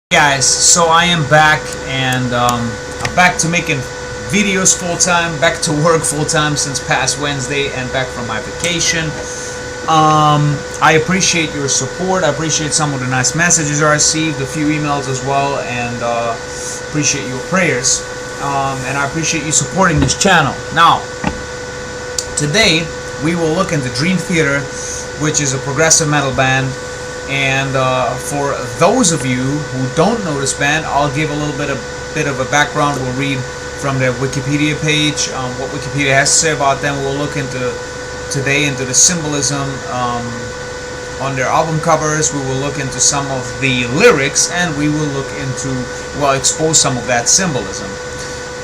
Guys, so I am back and I'm back to making videos full time, back to work full time since past Wednesday and back from my vacation. I appreciate your support. I appreciate some of the nice messages I received, a few emails as well, and appreciate your prayers. And I appreciate you supporting this channel. Now, today we will look into Dream Theater, which is a progressive metal band. And for those of you who don't know this band, I'll give a little bit of a background. We'll read from their Wikipedia page what Wikipedia has to say about them. We'll look into today into the symbolism on their album covers. We will look into some of the lyrics, and we will look into, well, expose some of that symbolism.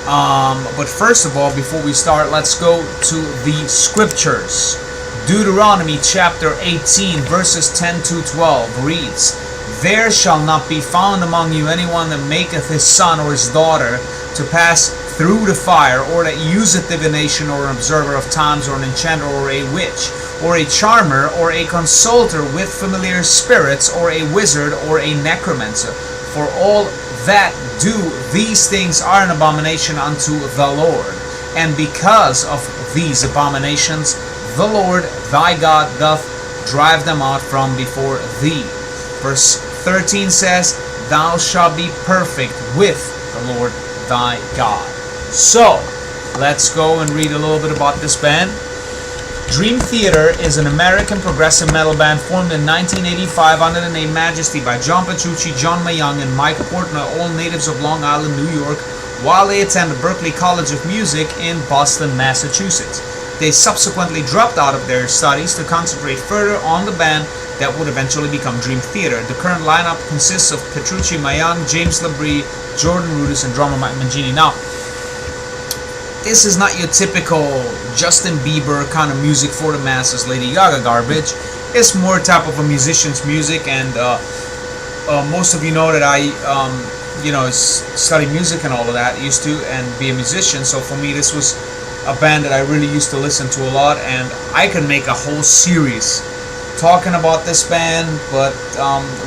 But first of all, before we start, let's go to the scriptures. Deuteronomy chapter 18 verses 10 to 12 reads, "There shall not be found among you anyone that maketh his son or his daughter to pass through the fire, or that useth divination, or an observer of times, or an enchanter, or a witch, or a charmer, or a consulter with familiar spirits, or a wizard, or a necromancer. For all that do these things are an abomination unto the Lord. And because of these abominations, the Lord thy God doth drive them out from before thee." Verse 13 says, "Thou shalt be perfect with the Lord thy God." So, let's go and read a little bit about this band. Dream Theater is an American progressive metal band formed in 1985 under the name Majesty by John Petrucci, John Mayung, and Mike Portnoy, all natives of Long Island, New York, while they attended Berklee College of Music in Boston, Massachusetts. They subsequently dropped out of their studies to concentrate further on the band that would eventually become Dream Theater. The current lineup consists of Petrucci, Mayung, James Labrie, Jordan Rudess, and drummer Mike Mangini. Now, this is not your typical Justin Bieber kind of music for the masses, Lady Gaga garbage. It's more type of a musician's music, and most of you know that I study music and all of that, used to, and be a musician. So for me, this was a band that I really used to listen to a lot, and I can make a whole series talking about this band, but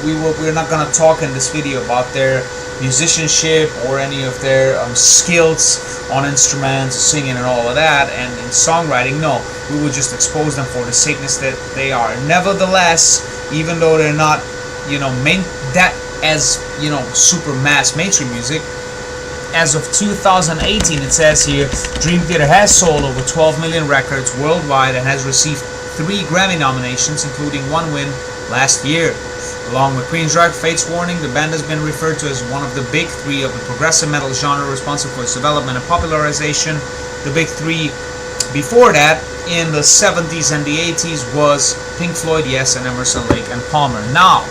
we're not going to talk in this video about their musicianship or any of their skills on instruments, singing and all of that, and in songwriting. No, we will just expose them for the sickness that they are. Nevertheless, even though they're not, super mass mainstream music, as of 2018, it says here, Dream Theater has sold over 12 million records worldwide and has received 3 Grammy nominations, including 1 win last year. Along with Queensryche, Fate's Warning, the band has been referred to as one of the big 3 of the progressive metal genre, responsible for its development and popularization. The big 3 before that, in the 70s and the 80s, was Pink Floyd, Yes, and Emerson, Lake and Palmer. Now,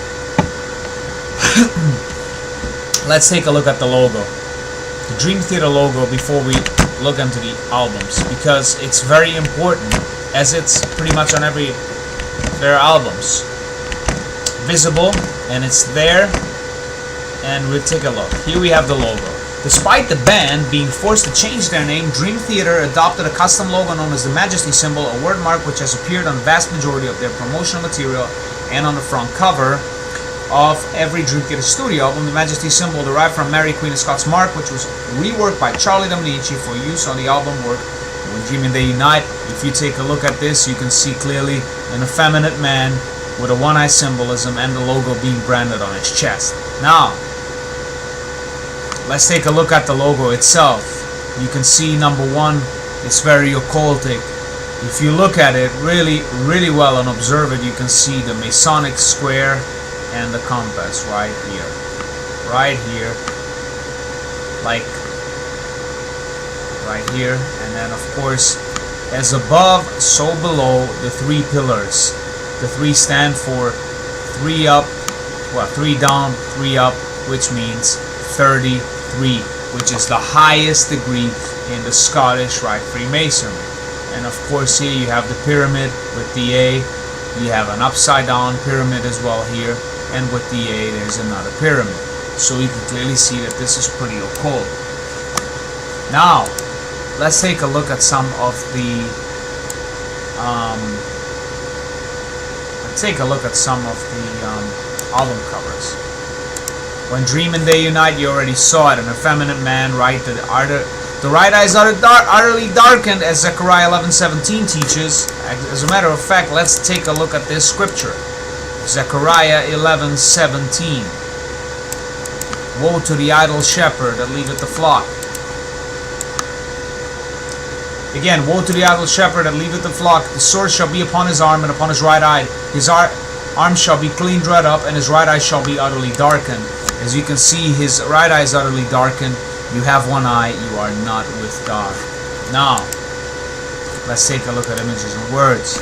let's take a look at the logo. The Dream Theater logo before we look into the albums, because it's very important, as it's pretty much on their albums. Visible, and it's there, and we'll take a look. Here we have the logo. Despite the band being forced to change their name, Dream Theater adopted a custom logo known as the Majesty symbol, a word mark which has appeared on the vast majority of their promotional material and on the front cover of every Dream Theater studio album. The Majesty symbol derived from Mary Queen of Scots' mark, which was reworked by Charlie Dominici for use on the album work When Dreaming They Unite. If you take a look at this, you can see clearly an effeminate man with a one-eye symbolism and the logo being branded on his chest. Now, let's take a look at the logo itself. You can see, number one, it's very occultic. If you look at it really, really well and observe it, you can see the Masonic square and the compass right here, like right here, and then of course, as above, so below, the 3 pillars. The 3 stand for 3 up, 3 down, 3 up, which means 33, which is the highest degree in the Scottish Rite Freemasonry. And of course, here you have the pyramid with the A. You have an upside down pyramid as well here, and with the A there's another pyramid. So you can clearly see that this is pretty occult. Now, let's take a look at some of the album covers. When dream and day unite, you already saw it. An effeminate man, right? The right eye is utterly darkened, as Zechariah 11:17 teaches. As a matter of fact, let's take a look at this scripture. Zechariah 11:17. Woe to the idle shepherd that leaveth the flock. Again, woe to the idle shepherd that leaveth the flock. The sword shall be upon his arm and upon his right eye. His arm shall be clean dried up, and his right eye shall be utterly darkened. As you can see, his right eye is utterly darkened. You have one eye, you are not with God. Now, let's take a look at images and words.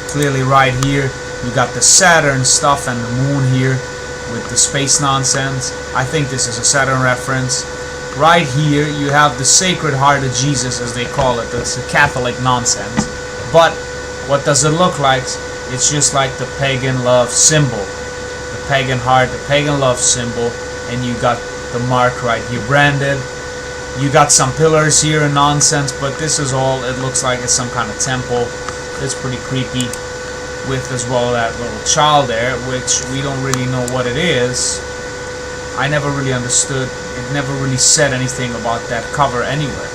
Clearly right here, you got the Saturn stuff and the moon here with the space nonsense. I think this is a Saturn reference. Right here, you have the Sacred Heart of Jesus, as they call it. That's the Catholic nonsense. But what does it look like? It's just like the pagan love symbol. The pagan heart, the pagan love symbol. And you got the mark right here branded. You got some pillars here and nonsense, but this is all, it looks like it's some kind of temple. It's pretty creepy, with as well that little child there, which we don't really know what it is. I never really understood. It never really said anything about that cover anywhere.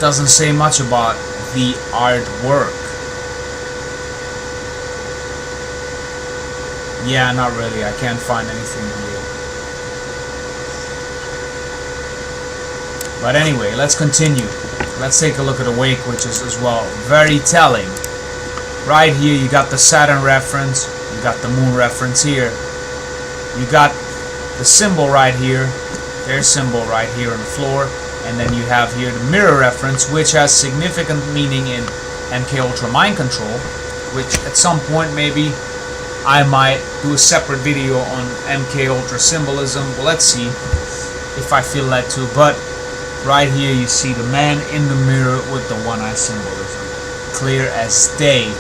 Doesn't say much about the artwork. Yeah, not really. I can't find anything here. But anyway, let's continue. Let's take a look at Awake, which is as well very telling. Right here, you got the Saturn reference. You got the moon reference here. You got the symbol right here. Their symbol right here on the floor. And then you have here the mirror reference, which has significant meaning in MK Ultra Mind Control, which at some point maybe I might do a separate video on MK Ultra Symbolism. Well, let's see if I feel led to. But right here you see the man in the mirror with the one-eye symbolism. Clear as day.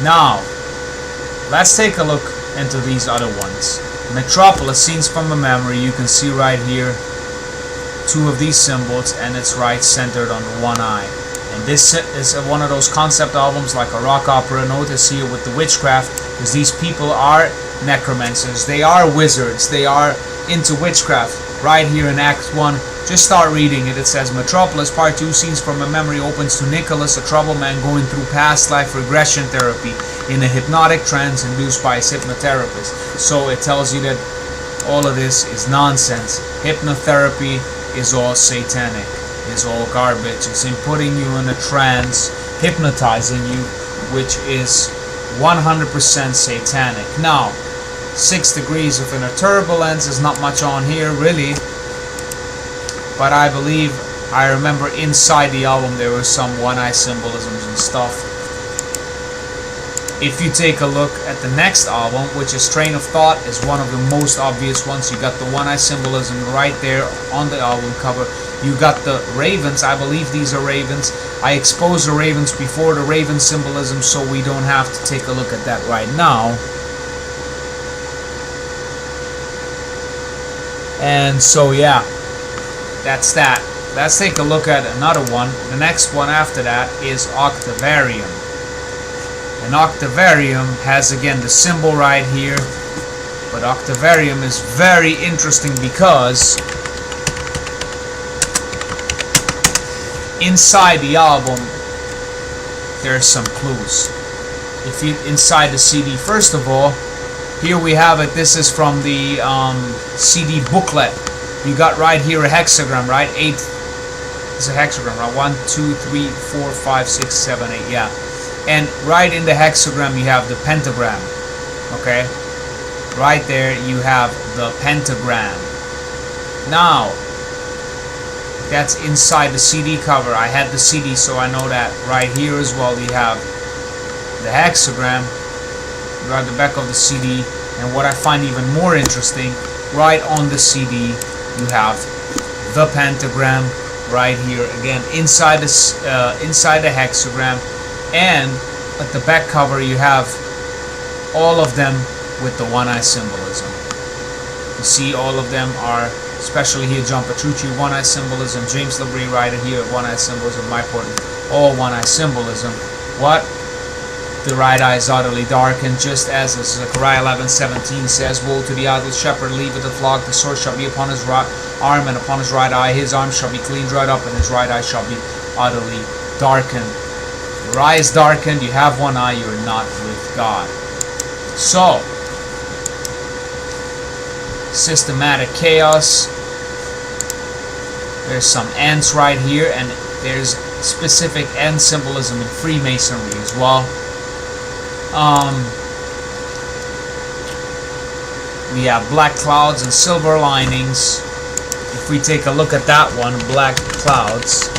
Now, let's take a look into these other ones. Metropolis, scenes from a memory. You can see right here two of these symbols, and it's right centered on the one eye. And this is one of those concept albums like a rock opera. Notice here with the witchcraft, because these people are necromancers, they are wizards, they are into witchcraft. Right here in Act 1, just start reading it. It says, Metropolis, Part 2, scenes from a memory opens to Nicholas, a troubled man going through past life regression therapy in a hypnotic trance induced by his hypnotherapist. So it tells you that all of this is nonsense. Hypnotherapy is all satanic, is all garbage. It's in putting you in a trance, hypnotizing you, which is 100% satanic. Now, 6 degrees of inner turbulence is not much on here really, but I believe I remember inside the album there was some one-eye symbolisms and stuff. If you take a look at the next album, which is Train of Thought, is one of the most obvious ones. You got the one-eye symbolism right there on the album cover. You got the ravens. I believe these are ravens. I exposed the ravens before the raven symbolism, so we don't have to take a look at that right now. And so yeah, that's that. Let's take a look at another one. The next one after that is Octavarium. And Octavarium has again the symbol right here. But Octavarium is very interesting because inside the album there's some clues. If you inside the CD, first of all, here we have it. This is from the CD booklet. You got right here a hexagram, right? 8. It's a hexagram, right? 1, 2, 3, 4, 5, 6, 7, 8. Yeah. And right in the hexagram you have the pentagram. Okay. Right there you have the pentagram. Now, that's inside the CD cover. I had the CD, so I know that. Right here as well you have the hexagram. You got the back of the CD, and what I find even more interesting, right on the CD you have the pentagram right here again inside this inside the hexagram, and at the back cover you have all of them with the one-eye symbolism. You see all of them are, especially here John Petrucci, one-eye symbolism, James Labrie right here, one-eye symbolism, my part, all one-eye symbolism. What? The right eye is utterly darkened, just as Zechariah 11:17 says, Woe to the idle shepherd, leaveth the flock, the sword shall be upon his right arm and upon his right eye, his arm shall be clean dried up, and his right eye shall be utterly darkened. Your eye is darkened, you have one eye, you're not with God. So, systematic chaos. There's some ants right here, and there's specific ant symbolism in Freemasonry as well. We have black clouds and silver linings. If we take a look at that one, black clouds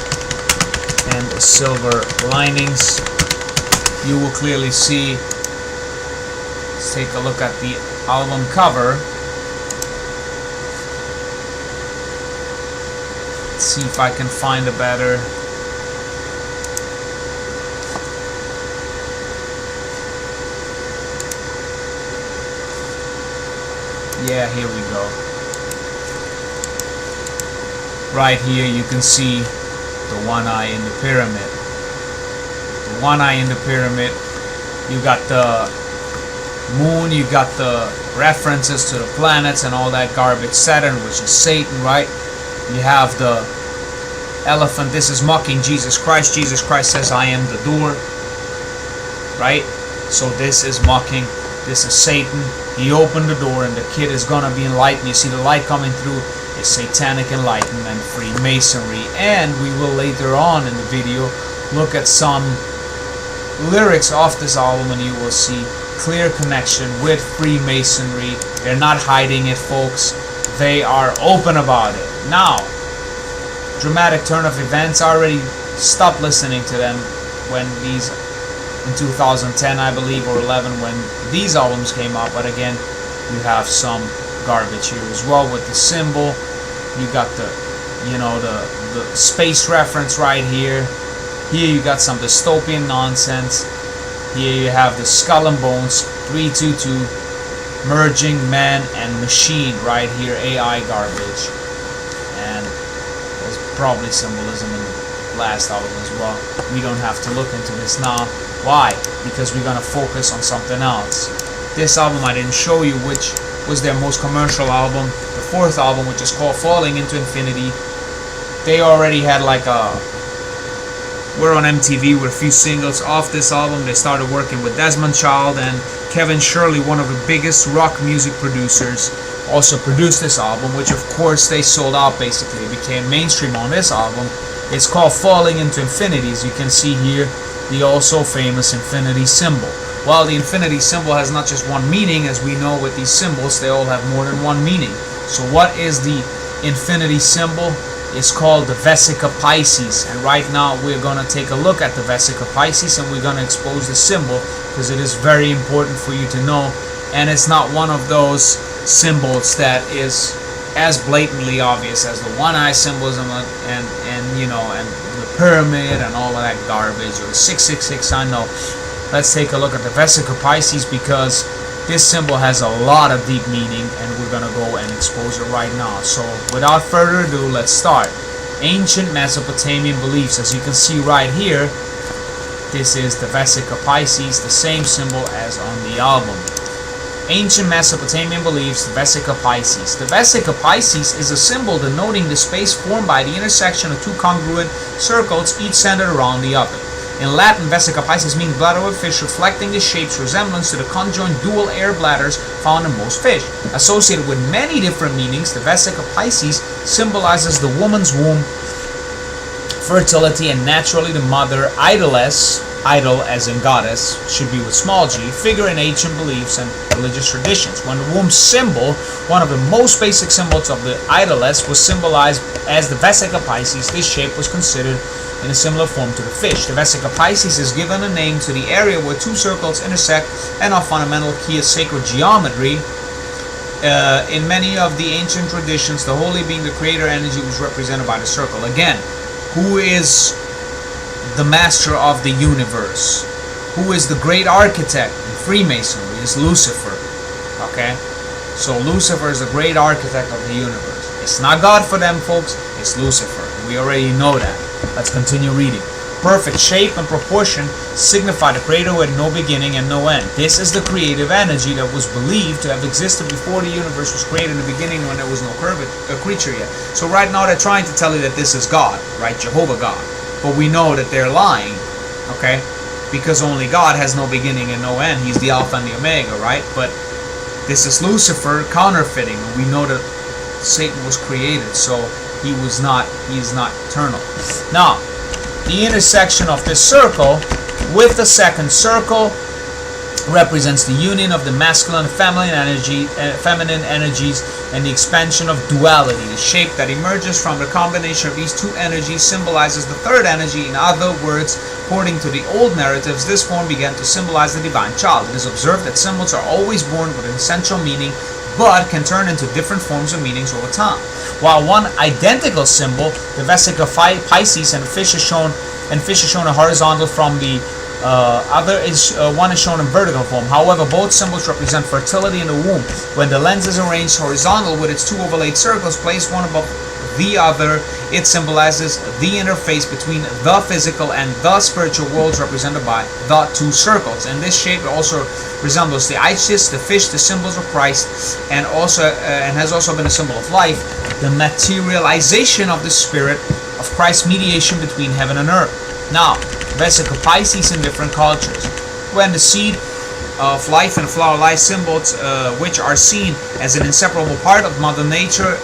and silver linings, you will clearly see. Let's take a look at the album cover. Let's see if I can find a better. Yeah, here we go. Right here you can see the one eye in the pyramid. The one eye in the pyramid. You got the moon, you got the references to the planets and all that garbage. Saturn, which is Satan, right? You have the elephant. This is mocking Jesus Christ. Jesus Christ says, I am the door. Right? So this is mocking. This is Satan. He opened the door and the kid is gonna be enlightened. You see the light coming through is Satanic Enlightenment, Freemasonry. And we will later on in the video look at some lyrics off this album, and you will see clear connection with Freemasonry. They're not hiding it, folks. They are open about it. Now, dramatic turn of events. I already stopped listening to them when these, in 2010 I believe, or 11, when these albums came out. But again, you have some garbage here as well with the symbol. You got the, you know, the space reference right here. Here you got some dystopian nonsense. Here you have the skull and bones 322 merging man and machine right here, AI garbage. And there's probably symbolism in the last album as well. We don't have to look into this now. Why? Because we're gonna focus on something else. This album I didn't show you, which was their most commercial album. The fourth album, which is called Falling Into Infinity. They already had like a, we're on MTV with a few singles off this album. They started working with Desmond Child, and Kevin Shirley, one of the biggest rock music producers, also produced this album, which of course they sold out basically. It became mainstream on this album. It's called Falling Into Infinity. As you can see here, the also famous infinity symbol. Well, the infinity symbol has not just one meaning. As we know with these symbols, they all have more than one meaning. So what is the infinity symbol? It's called the Vesica Pisces, and right now we're going to take a look at the Vesica Pisces, and we're going to expose the symbol because it is very important for you to know. And it's not one of those symbols that is as blatantly obvious as the one eye symbolism and you know, and the pyramid and all of that garbage, or the 666. I know. Let's take a look at the Vesica Pisces, because this symbol has a lot of deep meaning, and we're going to go and expose it right now. So without further ado, let's start. Ancient Mesopotamian beliefs. As you can see right here, this is the Vesica Pisces, the same symbol as on the album. Ancient Mesopotamian beliefs, the Vesica Pisces. The Vesica Pisces is a symbol denoting the space formed by the intersection of two congruent circles, each centered around the other. In Latin, Vesica Pisces means bladder of a fish, reflecting the shape's resemblance to the conjoined dual air bladders found in most fish. Associated with many different meanings, the Vesica Pisces symbolizes the woman's womb, fertility, and naturally the mother, idoless, idol as in goddess, should be with small g, figure in ancient beliefs and religious traditions. When the womb symbol, one of the most basic symbols of the idoless, was symbolized as the Vesica Pisces, this shape was considered in a similar form to the fish. The Vesica Pisces is given a name to the area where two circles intersect and are fundamental key of sacred geometry. In many of the ancient traditions, the holy being, the creator energy, was represented by the circle. Again, who is the master of the universe? Who is the great architect in Freemasonry? Is Lucifer. Okay? So Lucifer is the great architect of the universe. It's not God for them, folks. It's Lucifer. We already know that. Let's continue reading. perfect shape and proportion signify the Creator who had no beginning and no end. This is the creative energy that was believed to have existed before the universe was created in the beginning, when there was no creature yet. So right now they're trying to tell you that this is God, right? Jehovah God. But we know that they're lying, okay? Because only God has no beginning and no end. He's the Alpha and the Omega, right? But this is Lucifer counterfeiting. We know that Satan was created, so he is not eternal. Now, the intersection of this circle with the second circle represents the union of the masculine and feminine energies and the expansion of duality. The shape that emerges from the combination of these two energies symbolizes the third energy. In other words, according to the old narratives, this form began to symbolize the divine child. It is observed that symbols are always born with an essential meaning, but can turn into different forms of meanings over time. While one identical symbol, the vesica Pisces, and fish is shown a horizontal from the one is shown in vertical form. However, both symbols represent fertility in the womb. When the lens is arranged horizontal with its two overlaid circles placed one above the other, it symbolizes the interface between the physical and the spiritual worlds represented by the two circles. And this shape also resembles the Isis, the fish, the symbols of Christ, and has also been a symbol of life, the materialization of the spirit of Christ's mediation between heaven and earth. Now, vesica Pisces in different cultures. When the seed of life and flower life symbols, which are seen as an inseparable part of Mother Nature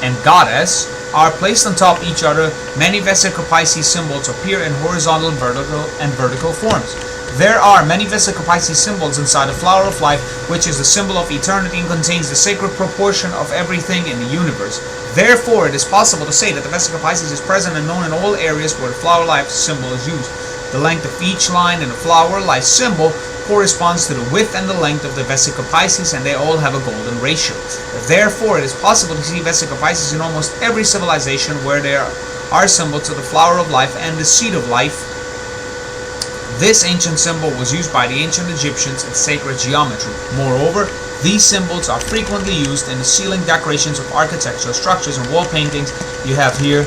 and Goddess, are placed on top of each other, many vesica Pisces symbols appear in horizontal and vertical forms. There are many vesica Pisces symbols inside the flower of life, which is the symbol of eternity and contains the sacred proportion of everything in the universe. Therefore, it is possible to say that the vesica Pisces is present and known in all areas where the flower life symbol is used. The length of each line in the flower life symbol corresponds to the width and the length of the vesica Pisces, and they all have a golden ratio. Therefore, it is possible to see vesica Pisces in almost every civilization where there are symbols of the flower of life and the seed of life. This ancient symbol was used by the ancient Egyptians in sacred geometry. Moreover, these symbols are frequently used in the ceiling decorations of architectural structures and wall paintings. You have here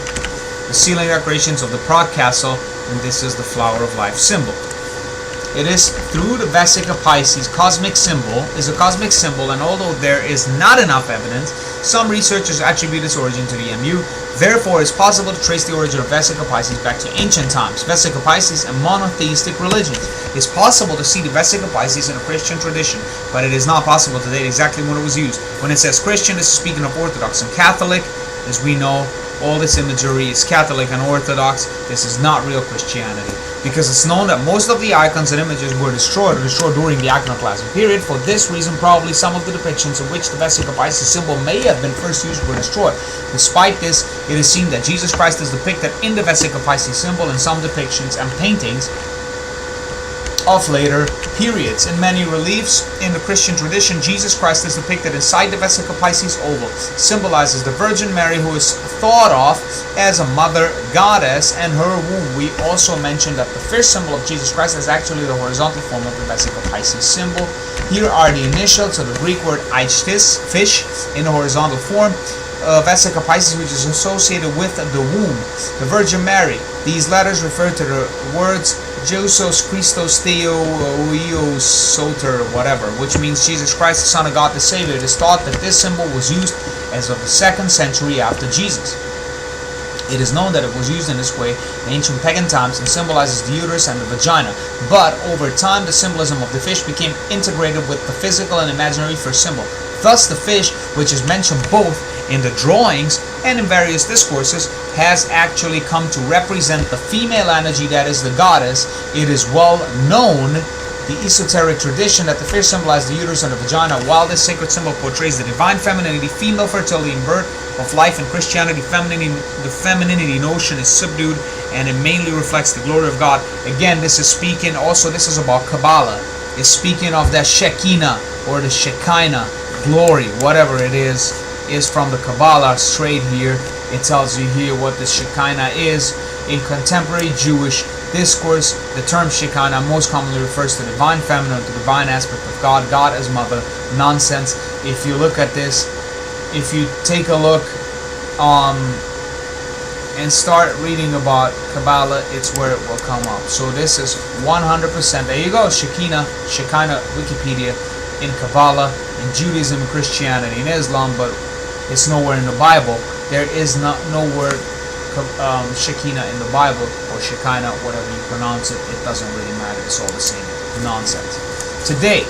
the ceiling decorations of the Prague Castle, and this is the flower of life symbol. It is through the vesica Pisces cosmic symbol, and although there is not enough evidence, some researchers attribute its origin to the MU. Therefore, it is possible to trace the origin of vesica Pisces back to ancient times. Vesica Pisces and monotheistic religions. It is possible to see the vesica Pisces in a Christian tradition, but it is not possible to date exactly when it was used. When it says Christian, this is speaking of Orthodox and Catholic. As we know, all this imagery is Catholic and Orthodox. This is not real Christianity, because it's known that most of the icons and images were destroyed during the iconoclasm period. For this reason, probably some of the depictions in which the vesica Pisces symbol may have been first used were destroyed. Despite this, it is seen that Jesus Christ is depicted in the vesica Pisces symbol in some depictions and paintings of later periods. In many reliefs in the Christian tradition, Jesus Christ is depicted inside the vesica Pisces oval. Symbolizes the Virgin Mary, who is thought of as a mother goddess, and her womb. We also mentioned that the fish symbol of Jesus Christ is actually the horizontal form of the vesica Pisces symbol. Here are the initials of the Greek word ichthys, fish, in the horizontal form. Vesica Pisces, which is associated with the womb. The Virgin Mary. These letters refer to the words Jesus Christos Theo Ios Soter, whatever, which means Jesus Christ, the Son of God, the Savior. It is thought that this symbol was used as of the 2nd century after Jesus. It is known that it was used in this way in ancient pagan times and symbolizes the uterus and the vagina. But over time, the symbolism of the fish became integrated with the physical and imaginary first symbol. Thus, the fish, which is mentioned both in the drawings and in various discourses, has actually come to represent the female energy that is the goddess. It is well known, the esoteric tradition, that the fish symbolizes the uterus and the vagina. While this sacred symbol portrays the divine femininity, female fertility, and birth of life in Christianity, the femininity notion is subdued, and it mainly reflects the glory of God. Again, this is about Kabbalah. It's speaking of that Shekinah or the Shekinah glory, whatever it is from the Kabbalah straight here. It tells you here what the Shekinah is. In contemporary Jewish discourse, the term Shekinah most commonly refers to the divine feminine, the divine aspect of God, God as mother. Nonsense. If you look at this, if you take a look and start reading about Kabbalah, it's where it will come up. So this is 100%. There you go, Shekinah Wikipedia in Kabbalah, in Judaism, and Christianity, in Islam, but it's nowhere in the Bible. There is no word Shekinah in the Bible, or Shekinah, whatever you pronounce it. It doesn't really matter. It's all the same nonsense. Today,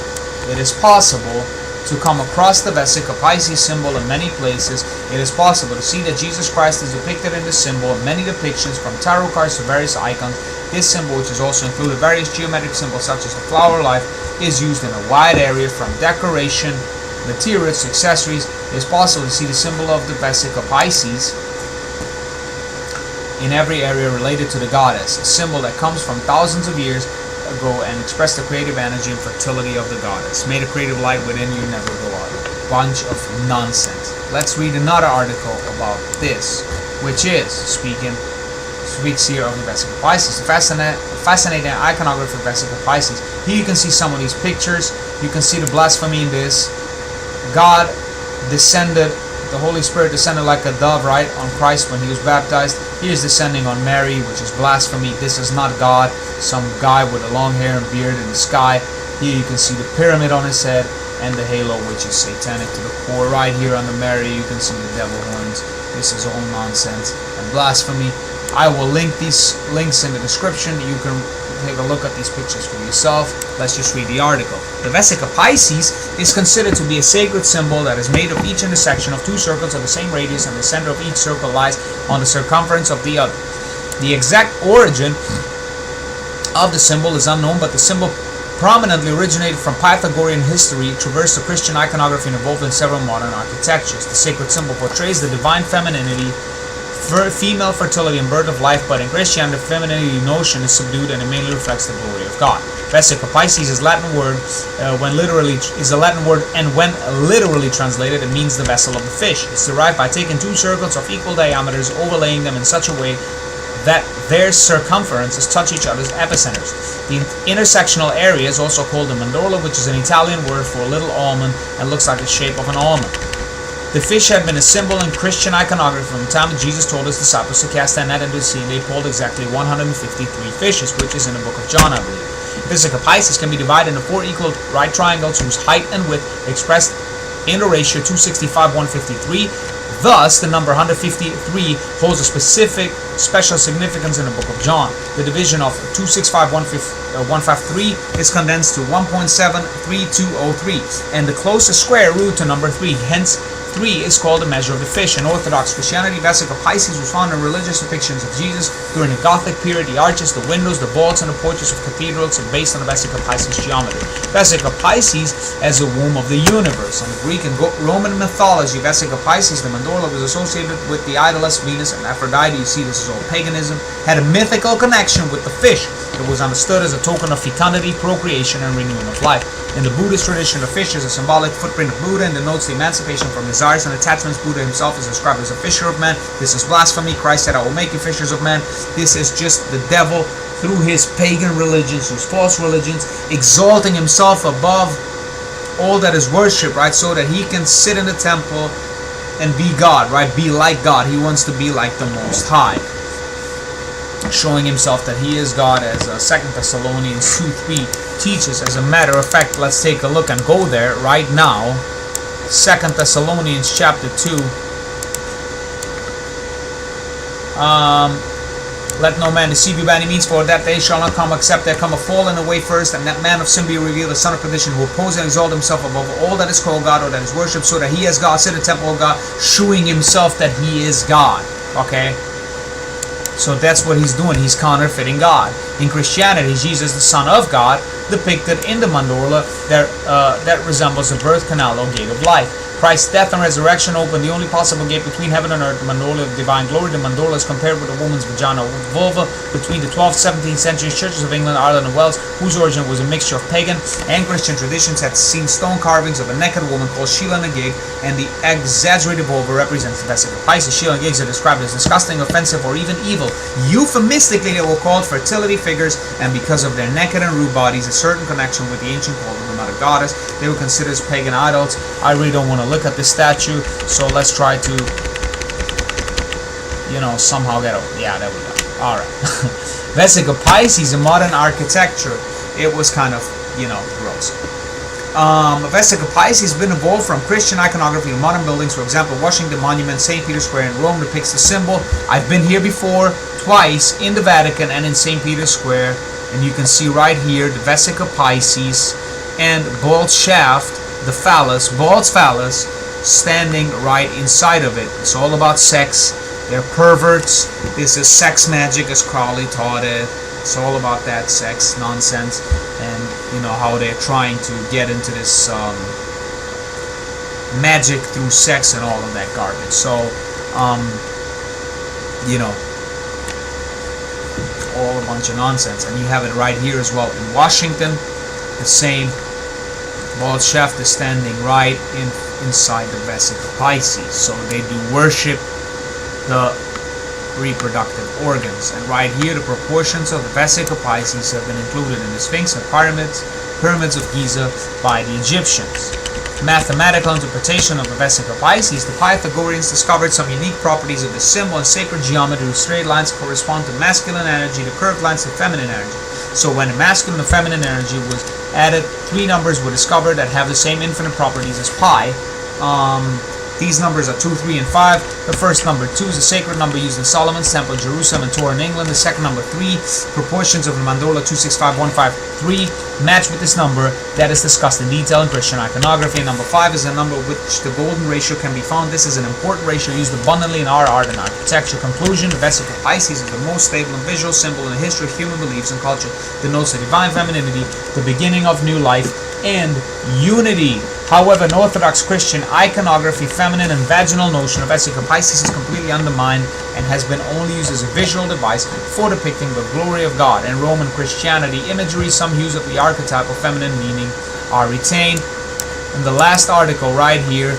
it is possible to come across the Vesica Piscis symbol in many places. It is possible to see that Jesus Christ is depicted in the symbol in many depictions, from tarot cards to various icons. This symbol, which is also included various geometric symbols such as the flower of life, is used in a wide area from decoration, materials to accessories. It is possible to see the symbol of the Vesica Piscis in every area related to the goddess, a symbol that comes from thousands of years ago and express the creative energy and fertility of the goddess. May the creative light within you never go out. Bunch of nonsense. Let's read another article about this, which is speaks here of the Vesica Piscis. Fascinating iconography of Vesica Piscis. Here you can see some of these pictures. You can see the blasphemy in this. God descended, the Holy Spirit descended like a dove, right, on Christ when he was baptized. He is descending on Mary, which is blasphemy. This is not God. Some guy with a long hair and beard in the sky. Here you can see the pyramid on his head and the halo, which is satanic to the core. Right here on the Mary, you can see the devil horns. This is all nonsense and blasphemy. I will link these links in the description. You can take a look at these pictures for yourself. Let's just read the article. The Vesica Piscis is considered to be a sacred symbol that is made of each intersection of two circles of the same radius, and the center of each circle lies on the circumference of the other. The exact origin of the symbol is unknown, but the symbol prominently originated from Pythagorean history, traversed the Christian iconography, and evolved in several modern architectures. The sacred symbol portrays the divine femininity, female fertility, and birth of life, but in Christianity, the femininity notion is subdued and it mainly reflects the glory of God. Vesica Piscis is a Latin word, and when literally translated, it means the vessel of the fish. It's derived by taking two circles of equal diameters, overlaying them in such a way that their circumferences touch each other's epicenters. The intersectional area is also called the mandorla, which is an Italian word for a little almond and looks like the shape of an almond. The fish had been a symbol in Christian iconography from the time that Jesus told his disciples to cast a net into the sea, and they pulled exactly 153 fishes, which is in the book of John, I believe. Vesica Piscis can be divided into four equal right triangles whose height and width expressed in the ratio 265:153. Thus, the number 153 holds a special significance in the book of John. The division of 265:153 is condensed to 1.73203, and the closest square root to number 3. Hence, 3 is called the measure of the fish. In Orthodox Christianity, Vesica Piscis was found in religious depictions of Jesus during the Gothic period. The arches, the windows, the vaults, and the porches of cathedrals are based on the Vesica Piscis geometry. Vesica Piscis as the womb of the universe. In the Greek and Roman mythology, Vesica Piscis, the mandorla, was associated with the idoless Venus and Aphrodite. You see, this is all paganism. Had a mythical connection with the fish. It was understood as a token of fecundity, procreation, and renewing of life. In the Buddhist tradition, the fish is a symbolic footprint of Buddha and denotes the emancipation from desires and attachments. Buddha himself is described as a fisher of men. This is blasphemy. Christ said, I will make you fishers of men. This is just the devil through his pagan religions, his false religions, exalting himself above all that is worshipped, right? So that he can sit in the temple and be God, right? Be like God. He wants to be like the Most High, showing himself that he is God, as 2 Thessalonians 2:3 teaches. As a matter of fact, let's take a look and go there right now. 2 Thessalonians chapter 2. Let no man deceive you by any means, for that day shall not come except there come a falling away first, and that man of sin be revealed, the son of perdition, who opposes and exalts himself above all that is called God or that is worshipped, so that he as God sit in the temple of God, shewing himself that he is God. Okay? So that's what he's doing. He's counterfeiting God. In Christianity, Jesus, the Son of God, depicted in the mandorla that resembles a birth canal or gate of life. Christ's death and resurrection opened the only possible gate between heaven and earth, the mandorla of divine glory. The mandorla is compared with a woman's vagina or vulva between the 12th, 17th century churches of England, Ireland, and Wales, whose origin was a mixture of pagan and Christian traditions, had seen stone carvings of a naked woman called Sheila Nagig, and the exaggerated vulva represents the Vesica Piscis. Sheila Nagigs are described as disgusting, offensive, or even evil. Euphemistically, they were called fertility figures, and because of their naked and rude bodies, a certain connection with the ancient cult of another goddess, they were considered as pagan idols. I really don't want to look at this statue, so let's try to, somehow get over. Yeah, there we go. All right. Vesica Pisces in modern architecture. It was kind of, gross. Vesica Pisces has been evolved from Christian iconography in modern buildings. For example, Washington Monument, St. Peter's Square in Rome depicts the symbol. I've been here before, twice, in the Vatican and in St. Peter's Square. And you can see right here the Vesica Pisces and bald shaft, the phallus, bald's phallus, standing right inside of it. It's all about sex. They're perverts. This is sex magic, as Crowley taught it. It's all about that sex nonsense, and how they're trying to get into this magic through sex and all of that garbage. So, all a bunch of nonsense. And you have it right here as well in Washington. The same bald shaft is standing right inside the Vesica Pisces. So they do worship the reproductive organs. And right here, the proportions of the Vesica Pisces have been included in the Sphinx and pyramids of Giza by the Egyptians. Mathematical interpretation of the Vesica Pisces. The Pythagoreans discovered some unique properties of the symbol in sacred geometry. Straight lines correspond to masculine energy, the curved lines to feminine energy. So when the masculine and feminine energy was added, 3 numbers were discovered that have the same infinite properties as pi. These numbers are 2, 3, and 5. The first number 2 is a sacred number used in Solomon's Temple, Jerusalem, and Torah in England. The second number 3, proportions of the mandala 265153 match with this number that is discussed in detail in Christian iconography. And number 5 is a number with which the golden ratio can be found. This is an important ratio used abundantly in our art and architecture. Conclusion: the Vesica Pisces is the most stable and visual symbol in the history of human beliefs and culture. Denotes the divine femininity, the beginning of new life, and unity. However, in Orthodox Christian iconography, feminine and vaginal notion of Vesica Pisces is completely undermined and has been only used as a visual device for depicting the glory of God. In Roman Christianity imagery, some hues of the archetypal feminine meaning are retained. And the last article right here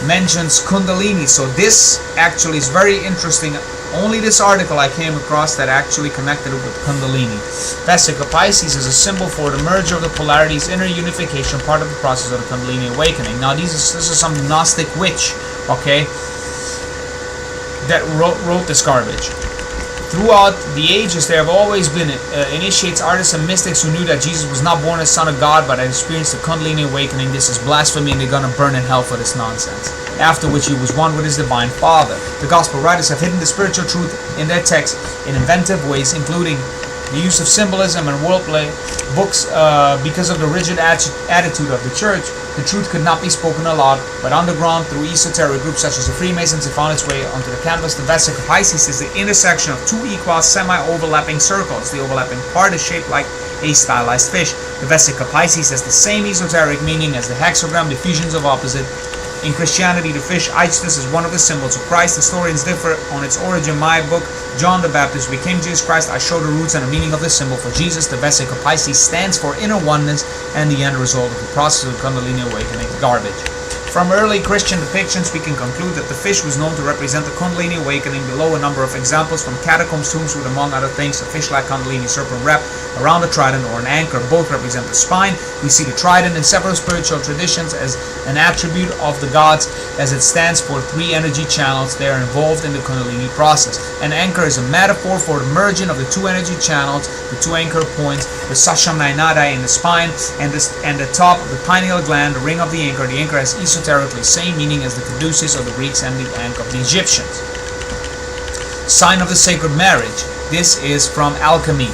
mentions Kundalini. So this actually is very interesting. Only this article I came across that actually connected it with Kundalini. Vesica Pisces is a symbol for the merger of the polarities, inner unification, part of the process of the Kundalini awakening. Now this is some Gnostic witch, okay, that wrote this garbage. Throughout the ages, there have always been initiates, artists, and mystics who knew that Jesus was not born as Son of God, but had experienced the Kundalini awakening. This is blasphemy, and they're going to burn in hell for this nonsense. After which he was one with his divine Father. The Gospel writers have hidden the spiritual truth in their texts in inventive ways, including the use of symbolism and wordplay books. Because of the rigid attitude of the church, the truth could not be spoken aloud, but underground through esoteric groups such as the Freemasons, it found its way onto the canvas. The Vesica Pisces is the intersection of 2 equal semi-overlapping circles. The overlapping part is shaped like a stylized fish. The Vesica Pisces has the same esoteric meaning as the hexagram, the fusions of opposite. In Christianity, the fish Ichthus is one of the symbols of Christ. Historians differ on its origin. My book, John the Baptist Became Jesus Christ, I show the roots and the meaning of this symbol for Jesus. The Vesica Pisces stands for inner oneness and the end result of the process of Kundalini awakening. Garbage. From early Christian depictions, we can conclude that the fish was known to represent the Kundalini awakening. Below a number of examples from catacombs, tombs with, among other things, a fish-like Kundalini serpent wrapped around a trident or an anchor. Both represent the spine. We see the trident in several spiritual traditions as an attribute of the gods, as it stands for 3 energy channels. They are involved in the Kundalini process. An anchor is a metaphor for the merging of the 2 energy channels, the 2 anchor points, the Sasham-Nainada in the spine, and the top of the pineal gland, the ring of the anchor. The anchor has esoterically same meaning as the caduceus of the Greeks and the ankh of the Egyptians. Sign of the sacred marriage. This is from alchemy.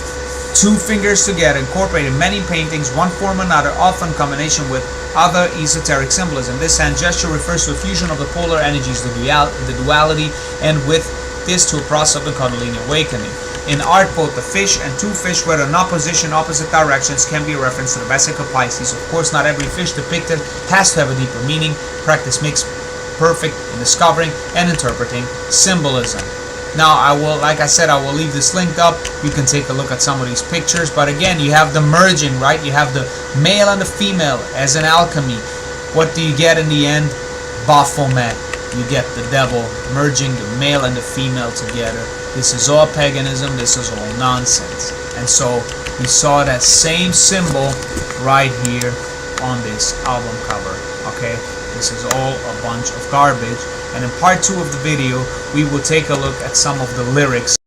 2 fingers together, incorporated in many paintings, one form or another, often in combination with other esoteric symbolism. This hand gesture refers to a fusion of the polar energies, the duality, and with this to a process of the Kundalini awakening. In art, both the fish and 2 fish, whether in opposition, opposite directions, can be a reference to the Vesica Pisces. Of course, not every fish depicted has to have a deeper meaning. Practice makes perfect in discovering and interpreting symbolism. Now, like I said, I will leave this linked up. You can take a look at some of these pictures. But again, you have the merging, right? You have the male and the female as in alchemy. What do you get in the end? Baphomet. You get the devil merging the male and the female together. This is all paganism. This is all nonsense. And so we saw that same symbol right here on this album cover. Okay? This is all a bunch of garbage. And in part 2 of the video, we will take a look at some of the lyrics